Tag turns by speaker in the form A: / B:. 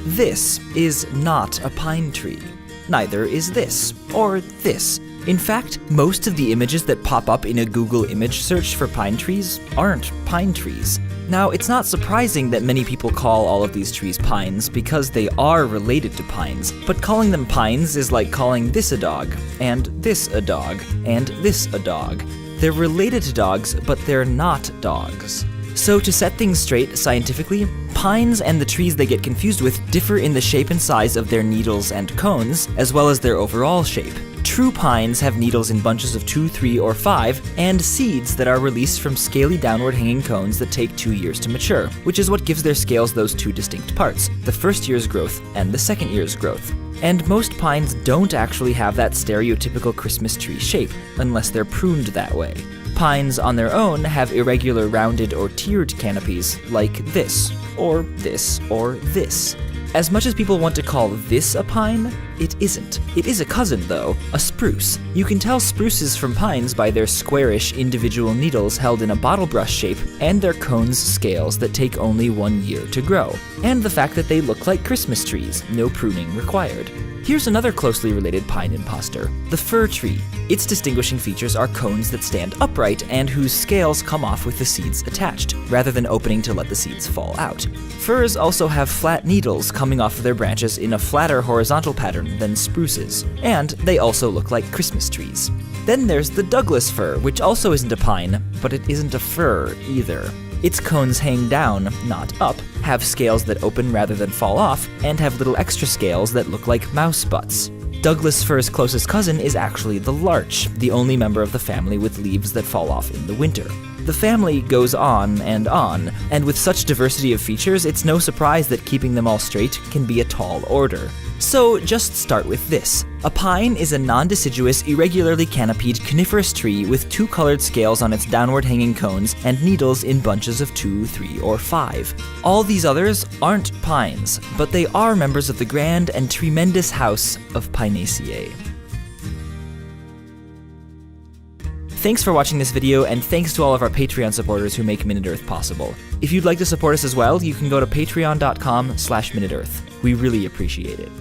A: This is not a pine tree. Neither is this, or this. In fact, most of the images that pop up in a Google image search for pine trees aren't pine trees. Now, it's not surprising that many people call all of these trees pines because they are related to pines, but calling them pines is like calling this a dog, and this a dog, and this a dog. They're related to dogs, but they're not dogs. So to set things straight scientifically, pines and the trees they get confused with differ in the shape and size of their needles and cones, as well as their overall shape. True pines have needles in bunches of 2, 3, or 5, and seeds that are released from scaly downward hanging cones that take 2 years to mature, which is what gives their scales those two distinct parts, the first year's growth and the second year's growth. And most pines don't actually have that stereotypical Christmas tree shape, unless they're pruned that way. Pines on their own have irregular rounded or tiered canopies, like this, or this, or this. As much as people want to call this a pine, it isn't. It is a cousin, though, a spruce. You can tell spruces from pines by their squarish individual needles held in a bottle brush shape and their cones scales that take only 1 year to grow, and the fact that they look like Christmas trees, no pruning required. Here's another closely related pine imposter, the fir tree. Its distinguishing features are cones that stand upright and whose scales come off with the seeds attached, rather than opening to let the seeds fall out. Firs also have flat needles coming off of their branches in a flatter horizontal pattern than spruces, and they also look like Christmas trees. Then there's the Douglas fir, which also isn't a pine, but it isn't a fir either. Its cones hang down, not up, have scales that open rather than fall off, and have little extra scales that look like mouse butts. Douglas fir's closest cousin is actually the larch, the only member of the family with leaves that fall off in the winter. The family goes on, and with such diversity of features, it's no surprise that keeping them all straight can be a tall order. So just start with this. A pine is a non-deciduous, irregularly canopied coniferous tree with two colored scales on its downward hanging cones and needles in bunches of 2, 3, or 5. All these others aren't pines, but they are members of the grand and tremendous house of Pinaceae. Thanks for watching this video, and thanks to all of our Patreon supporters who make Minute Earth possible. If you'd like to support us as well, you can go to patreon.com/MinuteEarth. We really appreciate it.